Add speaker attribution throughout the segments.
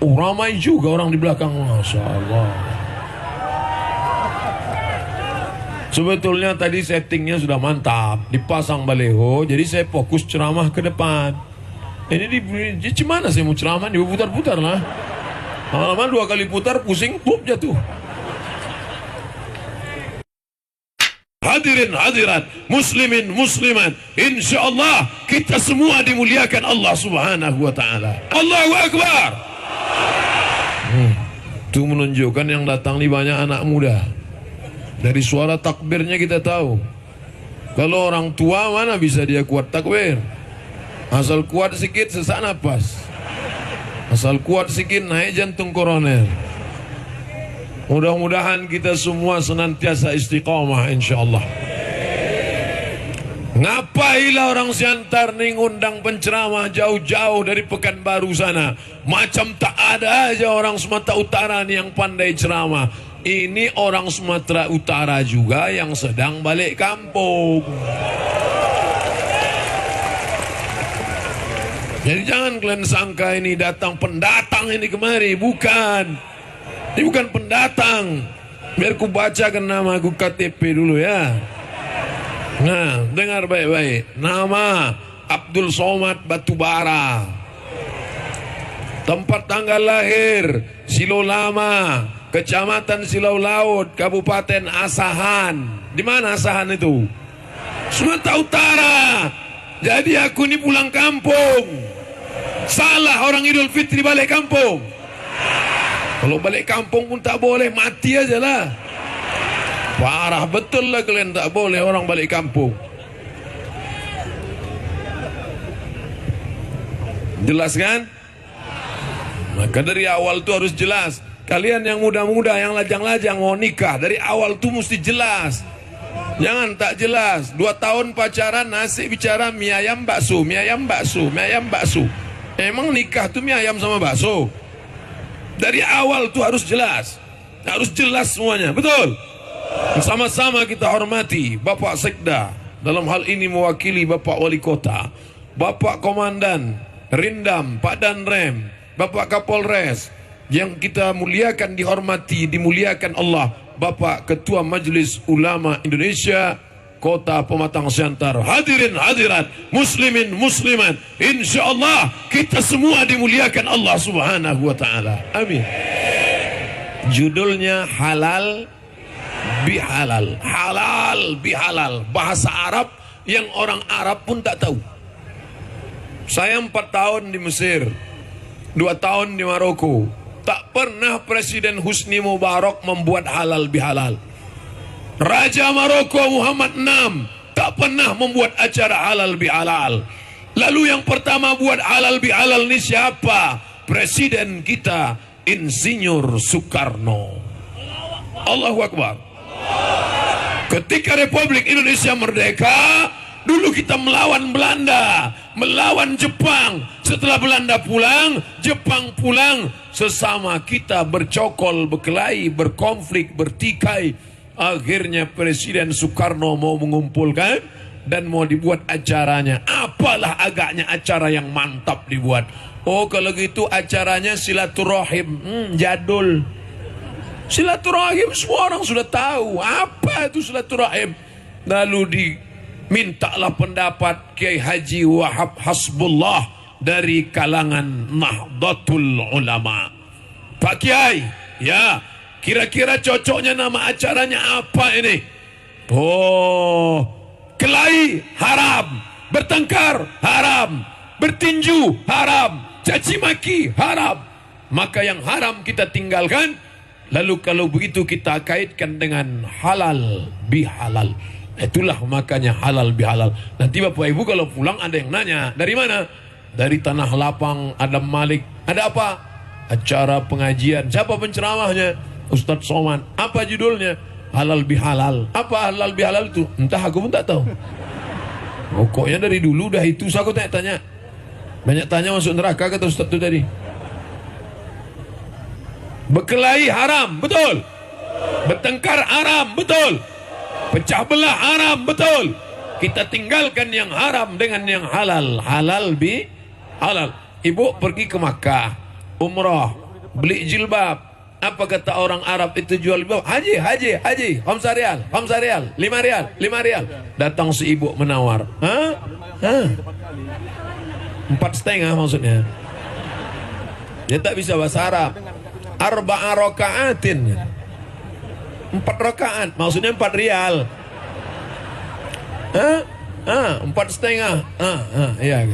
Speaker 1: Oh, ramai juga orang di belakang. Masya Allah. Sebetulnya tadi settingnya sudah mantap, dipasang baleho, jadi saya fokus ceramah ke depan. Ini di gimana saya mau ceramah, diputar-putar lah. Lama-lama 2 kali putar, pusing, pup jatuh. Hadirin hadirat, muslimin muslimat, insya Allah kita semua dimuliakan Allah subhanahu wa ta'ala. Allahu Akbar. Itu menunjukkan yang datang ini banyak anak muda. Dari suara takbirnya kita tahu. Kalau orang tua mana bisa dia kuat takbir. Asal kuat sikit sesak napas. Asal kuat sikit naik jantung koroner. Mudah-mudahan kita semua senantiasa istiqamah insyaallah. Ngapailah orang Siantar nih ngundang penceramah jauh-jauh dari Pekanbaru sana. Macam tak ada aja orang Sumatera Utara nih yang pandai ceramah. Ini orang Sumatera Utara juga yang sedang balik kampung. Jadi jangan kalian sangka ini datang pendatang ini kemari. Bukan. Ini bukan pendatang. Biar ku bacakan nama aku KTP dulu ya. Nah, dengar baik-baik. Nama Abdul Somad Batubara. Tempat tanggal lahir Silau Lama, Kecamatan Silau Laut, Kabupaten Asahan. Di mana Asahan itu? Sumatera Utara. Jadi aku ini pulang kampung. Salah orang Idul Fitri balik kampung. Kalau balik kampung pun tak boleh, mati aja lah. Parah betul lah kalian, tak boleh orang balik kampung. Jelas kan? Maka dari awal tuh harus jelas. Kalian yang muda-muda, yang lajang-lajang mau nikah, dari awal tuh mesti jelas. Jangan tak jelas. 2 tahun pacaran, nasi bicara mie ayam bakso, mie ayam bakso, mie ayam bakso. Emang nikah tuh mie ayam sama bakso? Dari awal tuh harus jelas. Harus jelas semuanya, betul? Sama-sama kita hormati Bapak Sekda, dalam hal ini mewakili Bapak Wali Kota, Bapak Komandan Rindam, Pak Danrem, Bapak Kapolres, yang kita muliakan, dihormati, dimuliakan Allah, Bapak Ketua Majelis Ulama Indonesia Kota Pematang Siantar. Hadirin hadirat, muslimin muslimat, insya Allah kita semua dimuliakan Allah subhanahu wa ta'ala. Amin. Judulnya halal bihalal. Halal bihalal, bahasa Arab yang orang Arab pun tak tahu. Saya 4 tahun di Mesir, 2 tahun di Maroko. Tak pernah Presiden Husni Mubarak membuat halal bihalal. Raja Maroko Muhammad VI tak pernah membuat acara halal bihalal. Lalu yang pertama buat halal bihalal ini siapa? Presiden kita, Insinyur Soekarno. Allahu Akbar. Ketika Republik Indonesia merdeka, dulu kita melawan Belanda, melawan Jepang. Setelah Belanda pulang, Jepang pulang, sesama kita bercokol, berkelahi, berkonflik, bertikai. Akhirnya Presiden Soekarno mau mengumpulkan dan mau dibuat acaranya. Apalah agaknya acara yang mantap dibuat. Oh, kalau gitu acaranya silaturahim. Jadul. Silaturahim semua orang sudah tahu. Apa itu silaturahim? Lalu dimintalah pendapat Kiai Haji Wahab Hasbullah dari kalangan Nahdlatul Ulama. Pak Kiai, ya, kira-kira cocoknya nama acaranya apa ini? Oh, kelahi haram, bertengkar haram, bertinju haram, caci maki haram. Maka yang haram kita tinggalkan. Lalu kalau begitu kita kaitkan dengan halal bihalal. Itulah makanya halal bihalal. Nanti Bapak Ibu kalau pulang ada yang nanya, dari mana? Dari Tanah Lapang, Adam Malik. Ada apa? Acara pengajian. Siapa penceramahnya? Ustadz Somad. Apa judulnya? Halal bihalal. Apa halal bihalal itu? Entah, aku pun tak tahu. Pokoknya dari dulu dah itu. Saya aku tanya. Banyak tanya masuk neraka kata Ustadz itu tadi. Berkelahi haram, betul. Bertengkar haram, betul. Pecah belah haram, betul. Kita tinggalkan yang haram dengan yang halal. Halal bi halal. Ibu pergi ke Makkah, umrah, beli jilbab. Apa kata orang Arab itu jual jilbab? Haji, haji, haji, 5 rial, 5 rial, 5 rial, 5 rial. Datang si ibu menawar. Hah? Hah? 4,5 maksudnya. Dia tak bisa bahasa Arab. Arba'a raka'atin. 4 rakaat, maksudnya 4 rial. Hah? 4,5. Iya.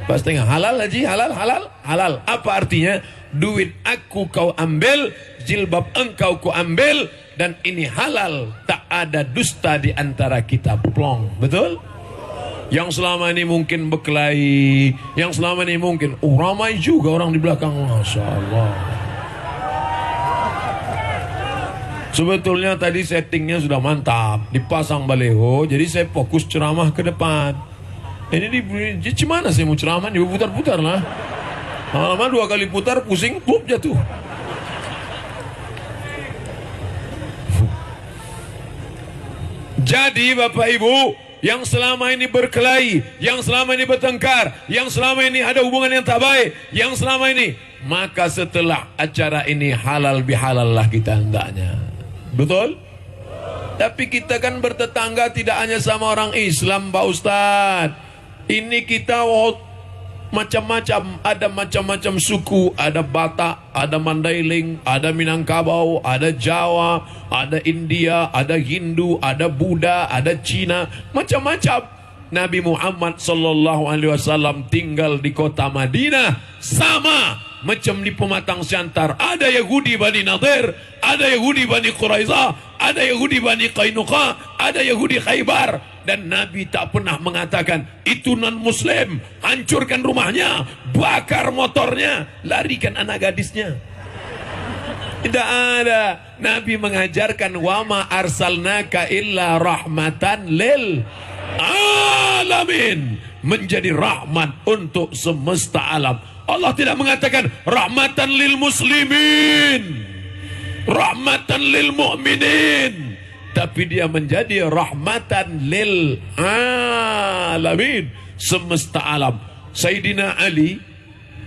Speaker 1: 4,5. Halal haji, halal, halal, halal. Apa artinya? Duit aku kau ambil, jilbab engkau ku ambil, dan ini halal. Tak ada dusta di antara kita. Plong. Betul? Yang selama ini mungkin berkelahi, yang selama ini mungkin ramai juga orang di belakang. Masya Allah. Sebetulnya tadi settingnya sudah mantap, dipasang baleho, jadi saya fokus ceramah ke depan. Ini di mana saya mau ceramah, diputar-putar lah. Lama-lama 2 kali putar, pusing, plup jatuh. Jadi Bapak Ibu, yang selama ini berkelahi, yang selama ini bertengkar, yang selama ini ada hubungan yang tak baik, yang selama ini, maka setelah acara ini halal bihalal lah kita hendaknya. Betul? Tapi kita kan bertetangga tidak hanya sama orang Islam, Pak Ustadz. Ini kita macam-macam, ada macam-macam suku, ada Batak, ada Mandailing, ada Minangkabau, ada Jawa, ada India, ada Hindu, ada Buddha, ada Cina, macam-macam. Nabi Muhammad SAW tinggal di kota Madinah sama macam di pematang siantar. Ada Yahudi Bani Nadir, ada Yahudi Bani Quraizah, ada Yahudi Bani Qainuqa, ada Yahudi Khaybar. Dan Nabi tak pernah mengatakan itu non muslim, hancurkan rumahnya, bakar motornya, larikan anak gadisnya. Tidak ada. Nabi mengajarkan wama arsalnaka illa rahmatan lil alamin, menjadi rahmat untuk semesta alam. Allah tidak mengatakan rahmatan lil muslimin, rahmatan lil mu'minin, tapi dia menjadi rahmatan lil alamin, semesta alam. Sayyidina Ali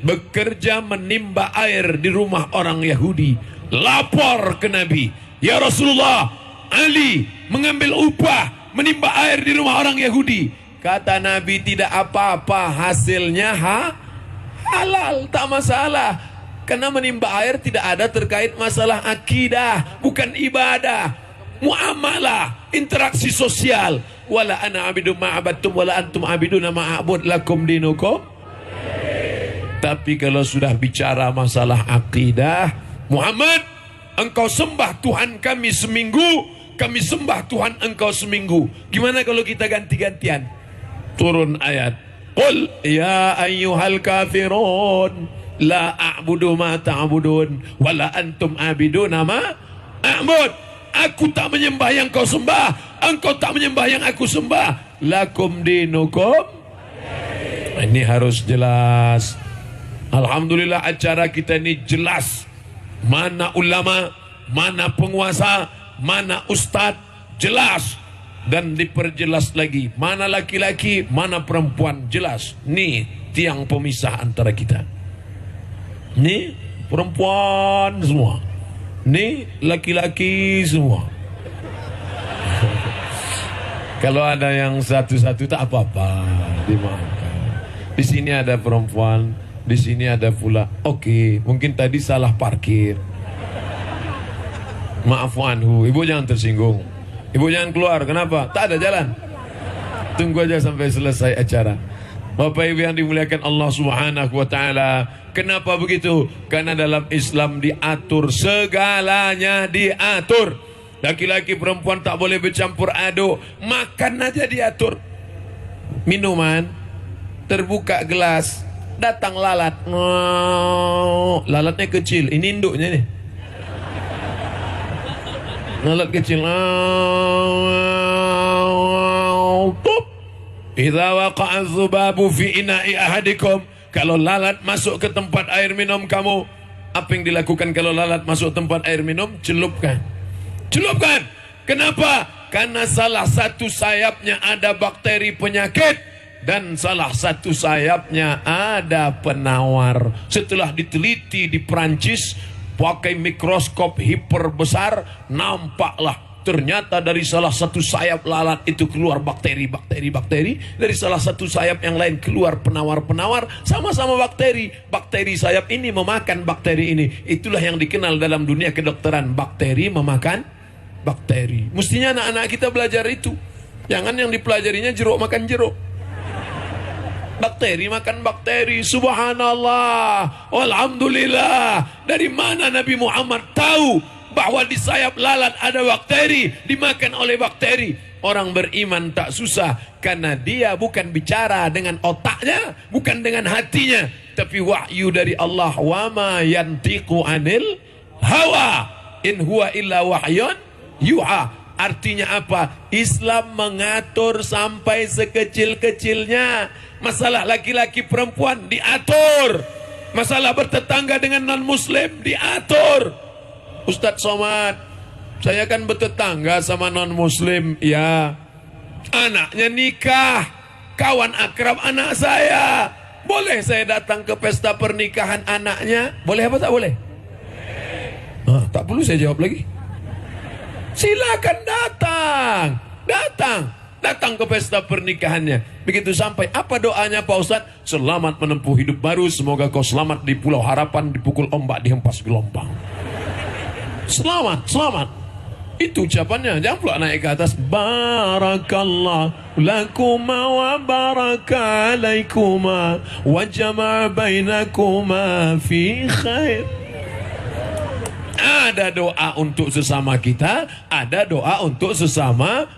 Speaker 1: bekerja menimba air di rumah orang Yahudi, lapor ke Nabi, ya Rasulullah, Ali mengambil upah menimba air di rumah orang Yahudi. Kata Nabi, tidak apa-apa, hasilnya halal, tak masalah. Karena menimba air tidak ada terkait masalah akidah, bukan ibadah, muamalah, interaksi sosial. Wala ana abidu ma'abadtum wala antum abiduna ma'abud lakum dinukum. Tapi kalau sudah bicara masalah akidah, Muhammad, engkau sembah Tuhan kami seminggu, kami sembah Tuhan engkau seminggu. Gimana kalau kita ganti-gantian? Turun ayat, qul ya ayyuhal kafirun la a'budu ma ta'budun wala antum abiduna ma a'bud. Aku tak menyembah yang kau sembah, engkau tak menyembah yang aku sembah. Lakum dinukum. Ini harus jelas. Alhamdulillah acara kita ini jelas. Mana ulama, mana penguasa, mana ustadz, jelas. Dan diperjelas lagi, mana laki-laki, mana perempuan, jelas. Nih tiang pemisah antara kita. Nih perempuan semua, nih laki-laki semua. Kalau ada yang satu-satu tak apa-apa, dimaafkan. Di sini ada perempuan, di sini ada pula. Oke, mungkin tadi salah parkir. Maaf anhu, ibu jangan tersinggung. Ibu jangan keluar, kenapa? Tak ada jalan. Tunggu aja sampai selesai acara. Bapak Ibu yang dimuliakan Allah Subhanahu wa taala, kenapa begitu? Karena dalam Islam diatur, segalanya diatur. Laki-laki perempuan tak boleh bercampur aduk. Makan aja diatur. Minuman, terbuka gelas, datang lalat. Lalatnya kecil, ini induknya nih. Lalat kecil. Tup. Idza waqa'a dzubabu fi ina'i ahadikum. Kalau lalat masuk ke tempat air minum kamu, apa yang dilakukan kalau lalat masuk tempat air minum? Celupkan. Celupkan. Kenapa? Karena salah satu sayapnya ada bakteri penyakit dan salah satu sayapnya ada penawar. Setelah diteliti di Perancis, pakai mikroskop hiper besar, nampaklah ternyata dari salah satu sayap lalat itu keluar bakteri. Dari salah satu sayap yang lain keluar penawar-penawar, sama-sama bakteri. Bakteri sayap ini memakan bakteri ini. Itulah yang dikenal dalam dunia kedokteran, bakteri memakan bakteri. Mestinya anak-anak kita belajar itu. Jangan yang dipelajarinya jeruk makan jeruk. Bakteri makan bakteri. Subhanallah, alhamdulillah. Dari mana Nabi Muhammad tahu bahwa di sayap lalat ada bakteri, dimakan oleh bakteri? Orang beriman tak susah, karena dia bukan bicara dengan otaknya, bukan dengan hatinya, tapi wahyu dari Allah. Wa ma yantiqu anil hawa in huwa illa wahyun yuha. Artinya apa? Islam mengatur sampai sekecil-kecilnya. Masalah laki-laki perempuan diatur. Masalah bertetangga dengan non-muslim diatur. Ustadz Somad, saya kan bertetangga sama non-muslim. Ya, anaknya nikah, kawan akrab anak saya. Boleh saya datang ke pesta pernikahan anaknya? Boleh apa tak boleh? Tak perlu saya jawab lagi. Silakan datang ke pesta pernikahannya. Begitu sampai, apa doanya Pak Ustadz? Selamat menempuh hidup baru, semoga kau selamat di Pulau Harapan, dipukul ombak, dihempas gelombang. Selamat. Itu ucapannya. Jangan pula naik ke atas. Barakallah lakuma wa baraka alaikuma wa jama'a bainakuma fi khair. Ada doa untuk sesama kita, ada doa untuk sesama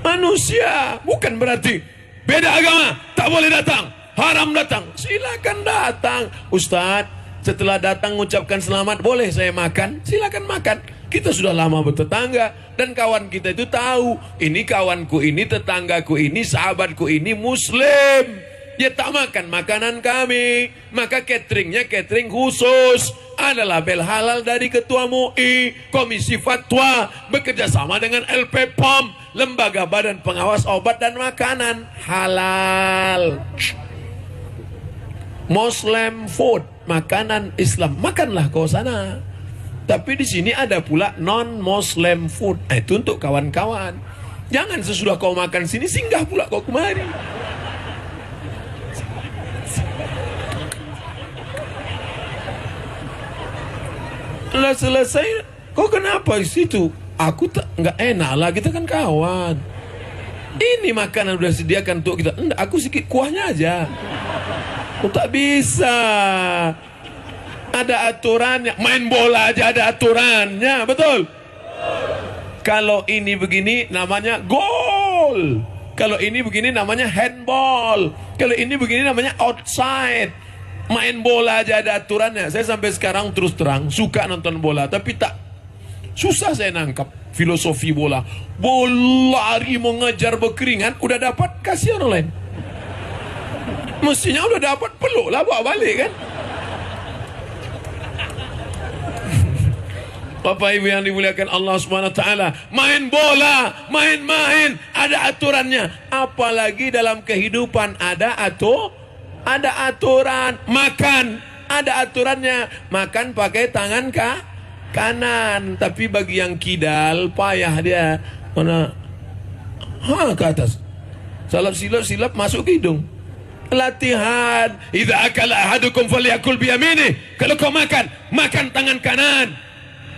Speaker 1: manusia. Bukan berarti beda agama tak boleh datang, haram datang. Silakan datang. Ustadz, setelah datang mengucapkan selamat, boleh saya makan? Silakan makan. Kita sudah lama bertetangga dan kawan kita itu tahu, ini kawanku ini, tetanggaku ini, sahabatku ini muslim. Dia tak makan makanan kami, maka cateringnya catering khusus. Ada label halal dari Ketua MUI, Komisi Fatwa, bekerja sama dengan LP POM, Lembaga Badan Pengawas Obat dan Makanan. Halal. Muslim food, makanan Islam, makanlah kau sana. Tapi di sini ada pula non-Muslim food. Itu untuk kawan-kawan. Jangan sesudah kau makan sini, singgah pula kau kemari. Lah selesai, kau kenapa di situ? Aku tak nggak enak lah, kita kan kawan. Ini makanan udah sediakan untuk kita. Enggak, aku sedikit kuahnya aja. Aku tak bisa. Ada aturannya. Main bola aja ada aturannya, betul? Kalau ini begini namanya gol. Kalau ini begini namanya handball. Kalau ini begini namanya outside. Main bola aja ada aturannya. Saya sampai sekarang terus terang suka nonton bola, tapi tak susah saya nangkap filosofi bola. Bola lari mengejar berkeringat, udah dapat kasih orang lain. Mestinya udah dapat, peluklah bawa balik kan. Bapak Ibu yang dimuliakan Allah Subhanahu wa taala, main bola, main-main ada aturannya. Apalagi dalam kehidupan ada aturan. Makan ada aturannya. Makan pakai tangan kanan. Tapi bagi yang kidal payah dia. Mana? Ke atas. Silap masuk ke hidung. Latihan. Idza akala ahadukum falyakul biyamini. Kalau kau makan tangan kanan.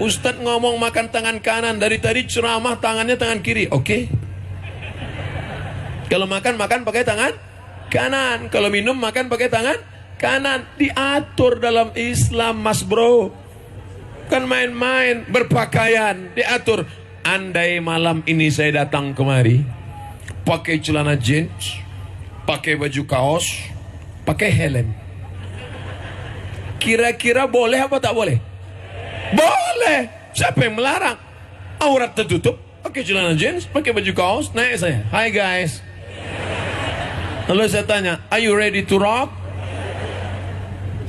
Speaker 1: Ustadz ngomong makan tangan kanan, dari tadi ceramah tangannya tangan kiri. Oke. Kalau makan pakai tangan kanan. Kalau minum makan pakai tangan kanan. Diatur dalam Islam, Mas Bro. Kan main-main, berpakaian diatur. Andai malam ini saya datang kemari pakai celana jeans, pakai baju kaos, pakai helm, kira-kira boleh apa tak boleh? Boleh. Siapa yang melarang? Aurat tertutup, pakai celana jeans, pakai baju kaos, naik saya. Hi guys. Lalu saya tanya, are you ready to rock?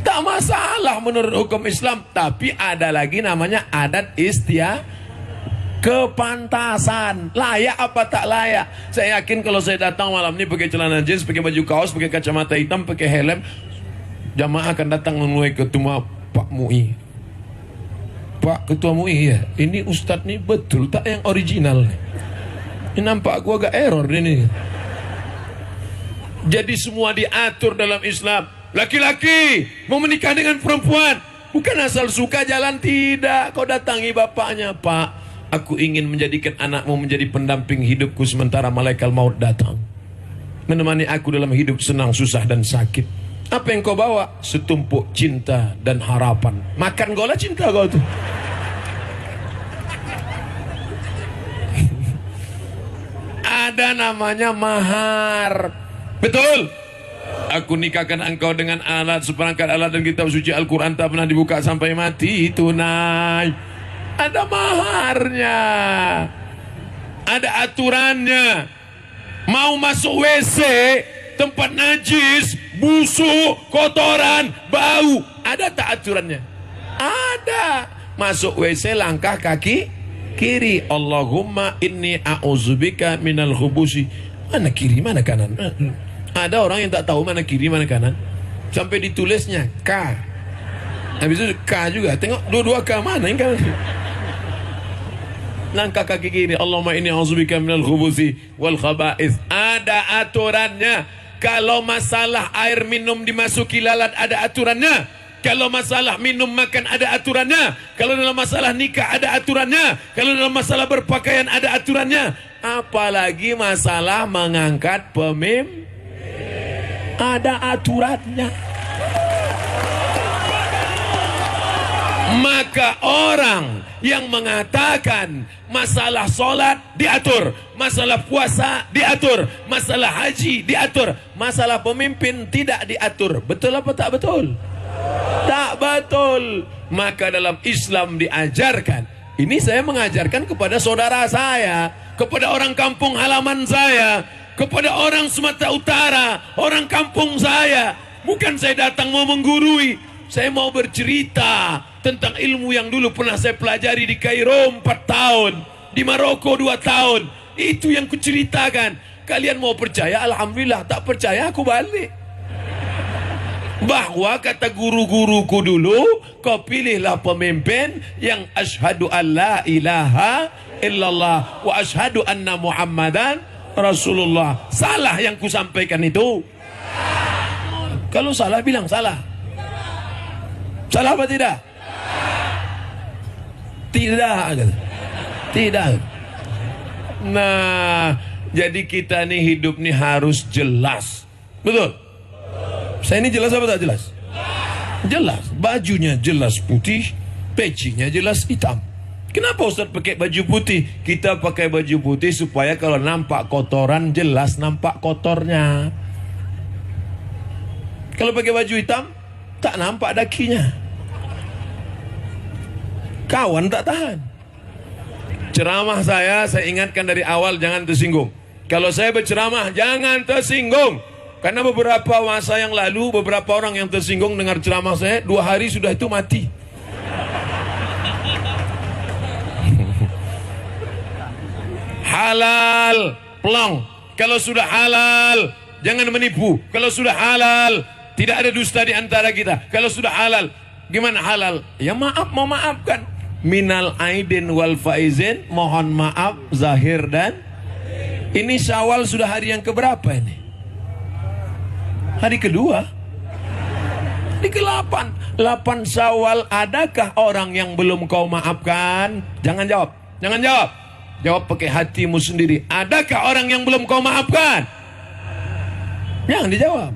Speaker 1: Tak masalah menurut hukum Islam. Tapi ada lagi namanya adat istiadat, kepantasan. Layak apa tak layak? Saya yakin kalau saya datang malam ini pakai celana jeans, pakai baju kaos, pakai kacamata hitam, pakai helm, jamaah akan datang menemui ketua Pak MUI. Pak Ketua MUI ya, ini Ustadz nih betul tak yang original nih? Ini nampak aku agak error ini. Jadi semua diatur dalam Islam. Laki-laki mau menikah dengan perempuan, bukan asal suka jalan, tidak. Kau datangi bapaknya, Pak, aku ingin menjadikan anakmu menjadi pendamping hidupku sementara malaikat maut datang, menemani aku dalam hidup senang, susah, dan sakit. Apa yang kau bawa? Setumpuk cinta dan harapan. Makan kau lah cinta kau tuh. Ada namanya mahar. Betul. Aku nikahkan engkau dengan alat, seperangkat alat dan kitab suci Al-Quran tak pernah dibuka sampai mati, tunai. Ada maharnya, ada aturannya. Mau masuk WC, tempat najis, busuk, kotoran, bau, ada tak aturannya? Ada. Masuk WC langkah kaki kiri. Allahumma inni a'udzubika minal khubusi. Mana kiri, mana kanan? Ada orang yang tak tahu mana kiri, mana kanan. Sampai ditulisnya K. Habis itu K juga. Tengok dua-dua K, mana yang kanan? Langkah kaki kiri. Allahumma inni a'udzubika minal khubusi wal khaba'ith. Ada aturannya. Kalau masalah air minum dimasuki lalat, ada aturannya. Kalau masalah minum makan, ada aturannya. Kalau dalam masalah nikah, ada aturannya. Kalau dalam masalah berpakaian, ada aturannya. Apalagi masalah mengangkat pemimpin, ada aturannya. Maka orang yang mengatakan masalah sholat diatur, masalah puasa diatur, masalah haji diatur, masalah pemimpin tidak diatur, betul apa tak betul? Tak betul. Maka dalam Islam diajarkan, ini saya mengajarkan kepada saudara saya, kepada orang kampung halaman saya, kepada orang Sumatera Utara, orang kampung saya. Bukan saya datang mau menggurui, saya mau bercerita tentang ilmu yang dulu pernah saya pelajari di Kairo 4 tahun, di Maroko 2 tahun. Itu yang kuceritakan. Kalian mau percaya, alhamdulillah. Tak percaya, aku balik. Bahwa kata guru-guruku dulu, kau pilihlah pemimpin yang asyhadu an la ilaha illallah wa asyhadu anna Muhammadan Rasulullah. Salah yang kusampaikan itu? Kalau salah bilang salah. Salah apa tidak? Tidak. Tidak. Nah, jadi kita nih hidup nih harus jelas. Betul? Saya ini jelas apa tak jelas? Jelas. Bajunya jelas putih, pecinya jelas hitam. Kenapa Ustaz pakai baju putih? Kita pakai baju putih supaya kalau nampak kotoran jelas nampak kotornya. Kalau pakai baju hitam tak nampak dakinya. Kawan tak tahan. Ceramah saya ingatkan dari awal jangan tersinggung. Kalau saya berceramah jangan tersinggung. Karena beberapa masa yang lalu beberapa orang yang tersinggung dengar ceramah saya 2 hari sudah itu mati. Halal, pelong. Kalau sudah halal, jangan menipu. Kalau sudah halal, tidak ada dusta di antara kita. Kalau sudah halal, gimana halal? Ya maaf, mau maafkan. Minal aidin wal faizin, mohon maaf zahir dan. Ini Syawal sudah hari yang keberapa ini? Hari kedua. Hari ke-8. 8 Syawal, adakah orang yang belum kau maafkan? Jangan jawab. Jangan jawab. Jawab pakai hatimu sendiri. Adakah orang yang belum kau maafkan? Jangan dijawab.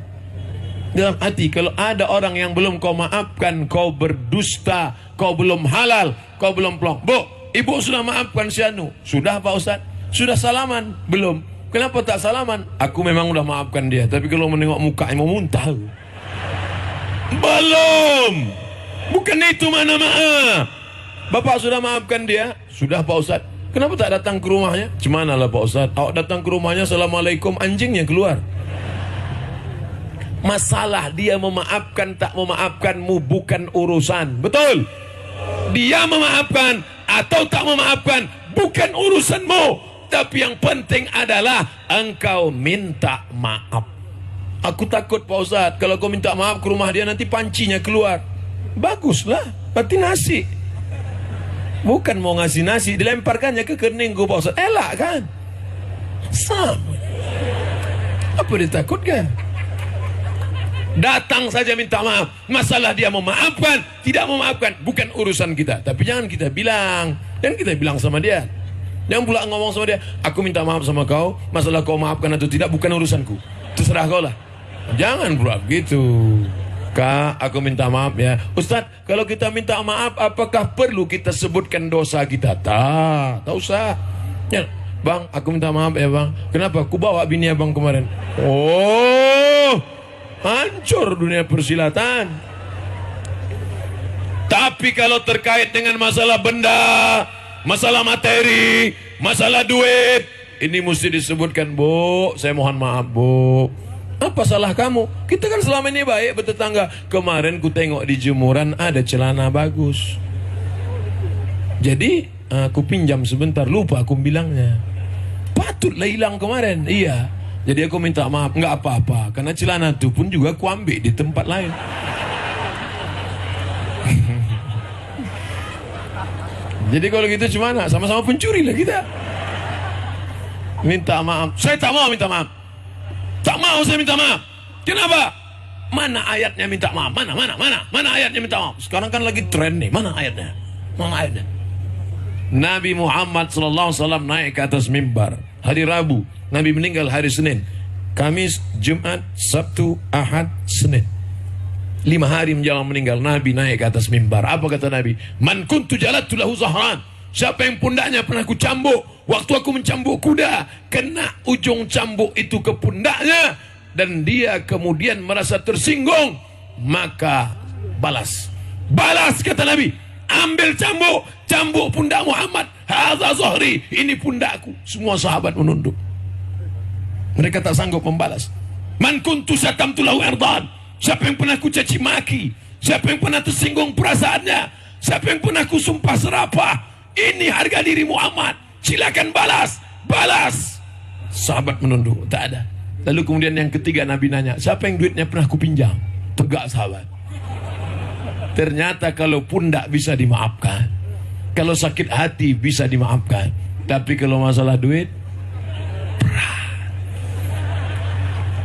Speaker 1: Dalam hati, kalau ada orang yang belum kau maafkan, kau berdusta, kau belum halal, kau belum pelong. Bu, ibu sudah maafkan si Anu. Sudah Pak Ustaz? Sudah salaman? Belum. Kenapa tak salaman? Aku memang udah maafkan dia, tapi kalau menengok muka mau muntah. Belum. Bukan itu mana maaf. Bapak sudah maafkan dia? Sudah Pak Ustaz. Kenapa tak datang ke rumahnya? Cemana lah Pak Ustaz? Awak datang ke rumahnya, assalamualaikum, anjingnya keluar. Masalah dia memaafkan tak memaafkanmu bukan urusan. Betul? Dia memaafkan atau tak memaafkan bukan urusanmu. Tapi yang penting adalah engkau minta maaf. Aku takut Pak Ustaz, kalau kau minta maaf ke rumah dia nanti pancinya keluar. Baguslah, berarti nasi. Bukan mau ngasih nasi, dilemparkannya ke keningku Pak Ustaz. Elak kan? Sama. Apa ditakutkan? Datang saja minta maaf. Masalah dia memaafkan, tidak memaafkan, bukan urusan kita. Tapi jangan kita bilang. Jangan kita bilang sama dia. Jangan pula ngomong sama dia, aku minta maaf sama kau, masalah kau maafkan atau tidak bukan urusanku. Terserah kau lah. Jangan pula begitu. Kak, aku minta maaf ya. Ustadz, kalau kita minta maaf, apakah perlu kita sebutkan dosa kita? Tak usah. Ya, bang, aku minta maaf ya bang. Kenapa? Ku bawa bini abang kemarin. Oh, hancur dunia persilatan. Tapi kalau terkait dengan masalah benda, masalah materi, masalah duit, ini mesti disebutkan, Bu, saya mohon maaf Bu. Apa salah kamu? Kita kan selama ini baik bertetangga. Kemarin ku tengok di jemuran ada celana bagus. Jadi aku pinjam sebentar, lupa aku bilangnya. Patutlah hilang kemarin. Iya. Jadi aku minta maaf, nggak apa-apa. Karena celana itu pun juga aku ambil di tempat lain. Jadi kalau gitu gimana? Sama-sama pencuri lah kita. Minta maaf. Saya tak mau minta maaf. Tak mau saya minta maaf. Kenapa? Mana ayatnya minta maaf? Mana ayatnya minta maaf? Sekarang kan lagi tren nih. Mana ayatnya? Mana ayatnya? Nabi Muhammad SAW naik ke atas mimbar hari Rabu. Nabi meninggal hari Senin. Kamis, Jumat, Sabtu, Ahad, Senin. 5 hari menjelang meninggal, Nabi naik ke atas mimbar. Apa kata Nabi? Man kuntu jalatu lahu zahran. Siapa yang pundaknya pernah ku cambuk, waktu aku mencambuk kuda, kena ujung cambuk itu ke pundaknya, dan dia kemudian merasa tersinggung, maka balas. Balas kata Nabi. Ambil cambuk pundak Muhammad. Hadza zahri, ini pundakku. Semua sahabat menunduk. Mereka tak sanggup membalas. Man kuntu satamtu lahu irdan. Siapa yang pernah ku caci maki, siapa yang pernah tersinggung perasaannya, siapa yang pernah ku sumpah serapah, ini harga diri Muhammad, silakan balas. Sahabat menunduk, tak ada. Lalu kemudian yang ketiga Nabi nanya, siapa yang duitnya pernah ku pinjam? Tegak sahabat. Ternyata kalau pundak bisa dimaafkan, kalau sakit hati bisa dimaafkan, tapi kalau masalah duit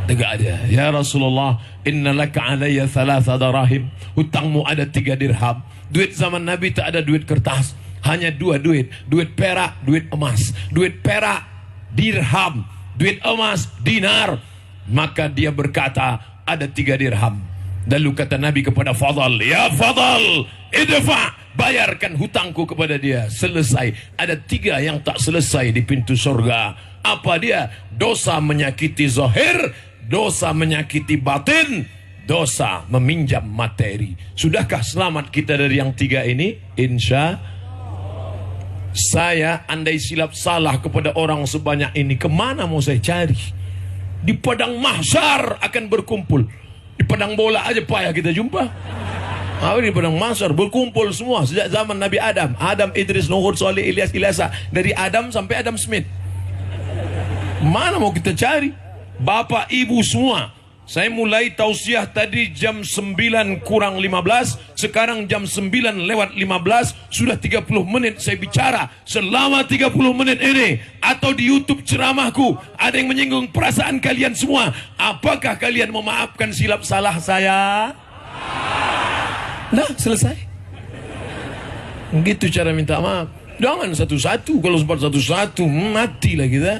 Speaker 1: tegak dia. Ya Rasulullah, inna laka alayya 3 darahim. Hutangmu ada 3 dirham. Duit zaman Nabi tak ada duit kertas, hanya 2 duit. Duit perak, duit emas. Duit perak, dirham. Duit emas, dinar. Maka dia berkata, ada 3 dirham. Lalu kata Nabi kepada Fadal, ya Fadal, idfa, bayarkan hutangku kepada dia. Selesai. Ada 3 yang tak selesai di pintu surga. Apa dia? Dosa menyakiti zahir, dosa menyakiti batin, dosa meminjam materi. Sudahkah selamat kita dari yang 3 ini? Insya saya, andai silap salah kepada orang sebanyak ini, kemana mau saya cari? Di padang mahsyar akan berkumpul. Di padang bola aja payah kita jumpa. Di padang mahsyar berkumpul semua sejak zaman Nabi Adam. Adam, Idris, Nuh, Saleh, Ilyas, Ilyasa. Dari Adam sampai Adam Smith. Mana mau kita cari? Bapak ibu semua. Saya mulai tausiah tadi jam 9 kurang 15. Sekarang jam 9 lewat 15. Sudah 30 menit saya bicara. Selama 30 menit ini, atau di YouTube ceramahku, ada yang menyinggung perasaan kalian semua. Apakah kalian memaafkan silap salah saya? Nah, selesai. Begitu cara minta maaf. Jangan satu-satu. Kalau sempat satu-satu, matilah kita.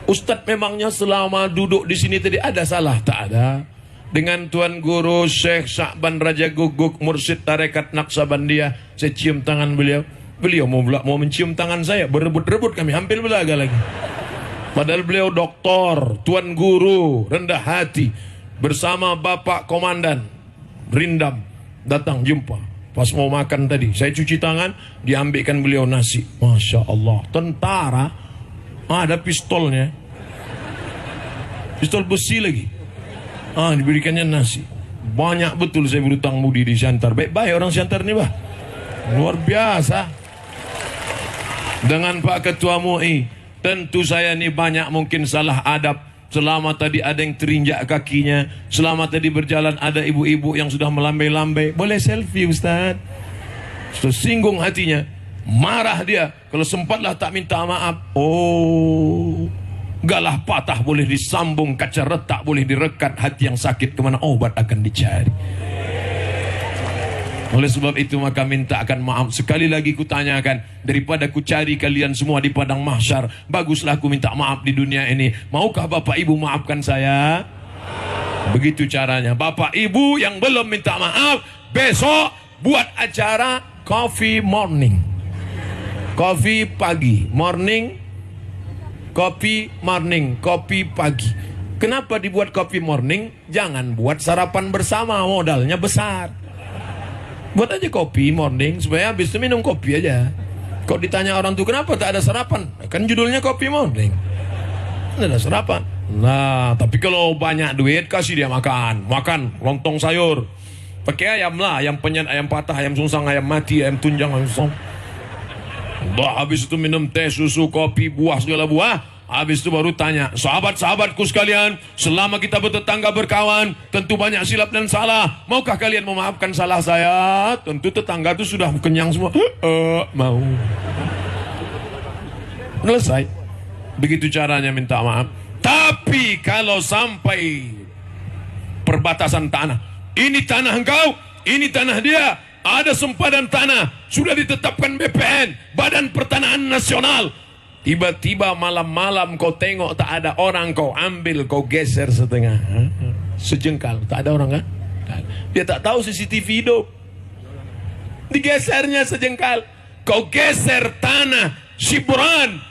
Speaker 1: Ustadz memangnya selama duduk di sini tadi ada salah? Tak ada. Dengan Tuan Guru Syekh Sya'ban Raja Guguk, Mursyid Tarekat Naqsabandiyah, saya cium tangan beliau. Beliau mau mencium tangan saya, berebut-rebut kami, hampir belaga lagi. Padahal beliau doktor, Tuan Guru, rendah hati. Bersama Bapak Komandan Rindam datang jumpa. Pas mau makan tadi, saya cuci tangan, diambilkan beliau nasi. Masya Allah, tentara. Ada pistolnya, pistol besi lagi. Diberikannya nasi. Banyak betul saya berutang budi di Siantar. Baik-baik orang Siantar ini, bah. Luar biasa. Dengan Pak Ketua MUI, tentu saya ini banyak mungkin salah adab. Selama tadi ada yang terinjak kakinya, selama tadi berjalan ada ibu-ibu yang sudah melambai-lambai. Boleh selfie Ustaz? Tersinggung hatinya. Marah dia. Kalau sempatlah tak minta maaf. Oh, galah patah boleh disambung, kaca retak boleh direkat, hati yang sakit kemana obat akan dicari. Oleh sebab itu maka minta akan maaf. Sekali lagi kutanyakan, daripada ku cari kalian semua di padang mahsyar, baguslah ku minta maaf di dunia ini. Maukah Bapak Ibu maafkan saya? Begitu caranya. Bapak Ibu yang belum minta maaf, besok buat acara coffee morning. Coffee pagi, morning, kopi morning, kopi pagi. Kenapa dibuat kopi morning? Jangan buat sarapan bersama, modalnya besar. Buat aja kopi morning, supaya habis itu minum kopi aja. Kok ditanya orang tuh kenapa tak ada sarapan? Kan judulnya kopi morning, tidak ada sarapan. Nah, tapi kalau banyak duit kasih dia makan. Makan lontong sayur, pakai ayam lah, ayam penyet, ayam patah, ayam sungsang, ayam mati, ayam tunjang, ayam sungsang. Dah habis itu minum teh, susu, kopi, buah, segala buah. Habis itu baru tanya, sahabat-sahabatku sekalian, selama kita bertetangga berkawan, tentu banyak silap dan salah. Maukah kalian memaafkan salah saya? Tentu tetangga itu sudah kenyang semua. Mau. Selesai. Begitu caranya minta maaf. Tapi kalau sampai perbatasan tanah, ini tanah engkau, ini tanah dia, ada sempadan tanah, sudah ditetapkan BPN, Badan Pertanahan Nasional. Tiba-tiba malam-malam kau tengok tak ada orang, kau ambil, kau geser setengah, sejengkal, tak ada orang kan? Dia tak tahu CCTV hidup, digesernya sejengkal. Kau geser tanah Shibran,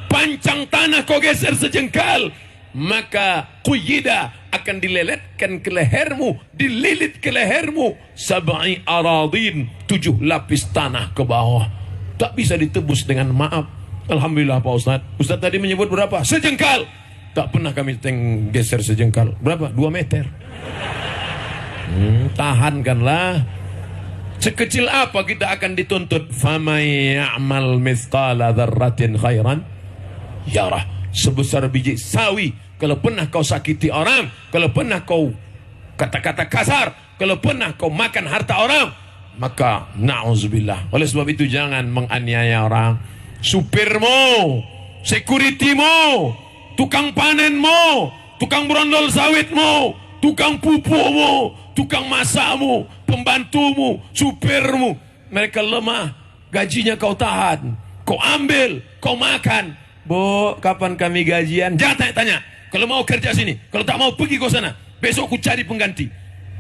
Speaker 1: pancang tanah kau geser sejengkal, maka quyida akan dileletkan ke lehermu, dililit ke lehermu sab'i aradin, 7 lapis tanah ke bawah. Tak bisa ditebus dengan maaf. Alhamdulillah Pak Ustaz. Ustaz tadi menyebut berapa? Sejengkal. Tak pernah kami geser sejengkal. Berapa? 2 meter. Tahankanlah. Sekecil apa kita akan dituntut? Famay ya'mal mithqala dzarratin khairan yarah. Sebesar biji sawi, kalau pernah kau sakiti orang, kalau pernah kau kata-kata kasar, kalau pernah kau makan harta orang, maka na'udzubillah. Oleh sebab itu jangan menganiaya orang. Supirmu, securitymu, tukang panenmu, tukang berondol sawitmu, tukang pupukmu, tukang masakmu, pembantumu, supirmu, mereka lemah, gajinya kau tahan, kau ambil, kau makan. Bu, kapan kami gajian? Jangan tanya-tanya. Kalau mau kerja sini, kalau tak mau pergi kau sana. Besok ku cari pengganti.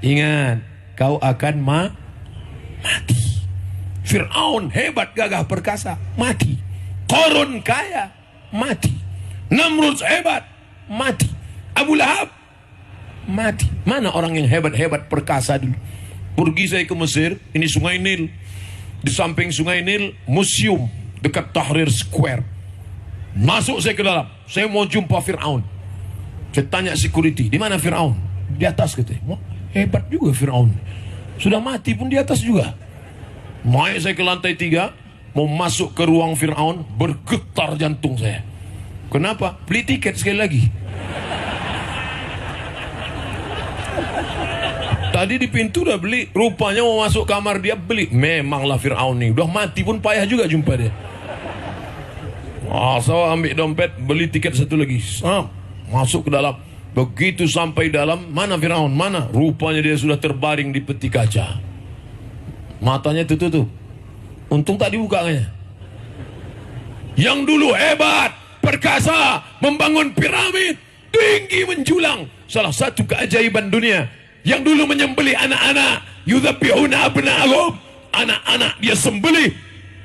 Speaker 1: Ingat, kau akan mati. Fir'aun hebat, gagah, perkasa, mati. Korun kaya, mati. Namrud hebat, mati. Abu Lahab, mati. Mana orang yang hebat-hebat perkasa dulu? Pergi saya ke Mesir, ini Sungai Nil. Di samping Sungai Nil, museum dekat Tahrir Square. Masuk saya ke dalam, saya mau jumpa Fir'aun. Saya tanya security, di mana Fir'aun? Di atas katanya. Hebat juga Fir'aun. Sudah mati pun di atas juga. Naik saya ke lantai 3, mau masuk ke ruang Fir'aun, bergetar jantung saya. Kenapa? Beli tiket sekali lagi. Tadi di pintu udah beli, rupanya mau masuk kamar dia beli. Memanglah Fir'aun nih, udah mati pun payah juga jumpa dia. Saya ambil dompet, beli tiket satu lagi. Masuk ke dalam. Begitu sampai dalam, mana Fir'aun? Mana? Rupanya dia sudah terbaring di peti kaca. Matanya tutup. Untung tak dibukanya. Yang dulu hebat, perkasa, membangun piramid, tinggi menjulang, salah satu keajaiban dunia. Yang dulu menyembelih anak-anak, yudzabbihuna abna'ahum, anak-anak dia sembelih.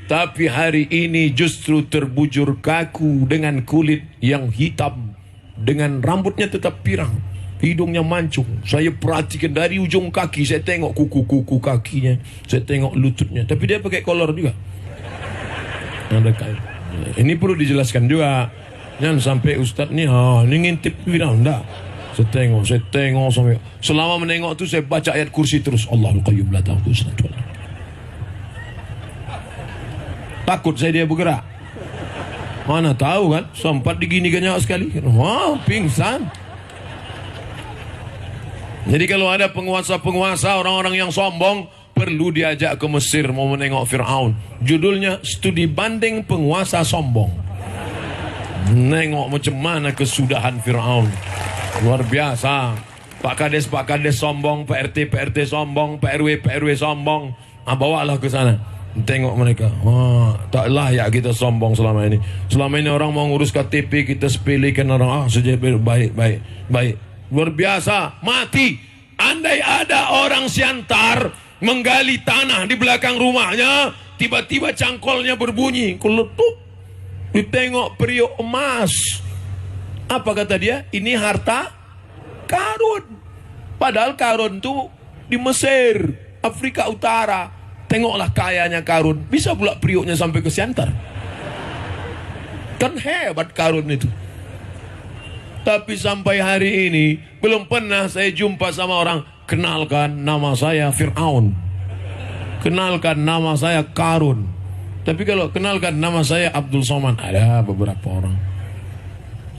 Speaker 1: Tapi hari ini justru terbujur kaku dengan kulit yang hitam, dengan rambutnya tetap pirang, hidungnya mancung. Saya perhatikan dari ujung kaki, saya tengok kuku-kuku kakinya, saya tengok lututnya. Tapi dia pakai kolor juga. Ada kain. Ini perlu dijelaskan juga. Jangan sampai Ustadz nih, ini ngintip Fir'aun. Enggak. Saya tengok sampai. Selama menengok itu saya baca ayat kursi terus. Allahul Qayyum la ta'khudhuhu sinatun wa la nawm. Takut saya dia bergerak. Mana tahu kan, sempat diginikan nyawa sekali. Pingsan. Jadi kalau ada penguasa-penguasa, orang-orang yang sombong, perlu diajak ke Mesir mau menengok Fir'aun. Judulnya Studi Banding Penguasa Sombong. Nengok macam mana kesudahan Fir'aun. Luar biasa. Pak Kades sombong, Pak RT sombong, Pak RW sombong. Bawalah ke sana. Tengok mereka. Tak layak kita sombong selama ini. Selama ini orang mau ngurus KTP, kita sepilihkan orang. Saja baik. Luar biasa. Mati. Andai ada orang Siantar menggali tanah di belakang rumahnya, tiba-tiba cangkolnya berbunyi, keletup, ditengok periuk emas. Apa kata dia? Ini harta karun. Padahal karun itu di Mesir, Afrika Utara. Tengoklah kayanya karun. Bisa pula periuknya sampai ke Siantar. Kan hebat karun itu. Tapi sampai hari ini belum pernah saya jumpa sama orang, kenalkan nama saya Fir'aun, kenalkan nama saya Karun. Tapi kalau kenalkan nama saya Abdul Somad, ada beberapa orang.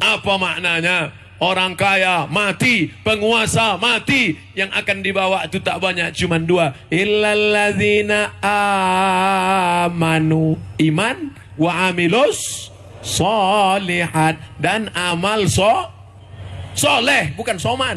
Speaker 1: Apa maknanya? Orang kaya mati, penguasa mati, yang akan dibawa itu tak banyak, cuma dua. Illalladzina amanu, iman, wa amilus solihat, dan amal soleh, bukan soman.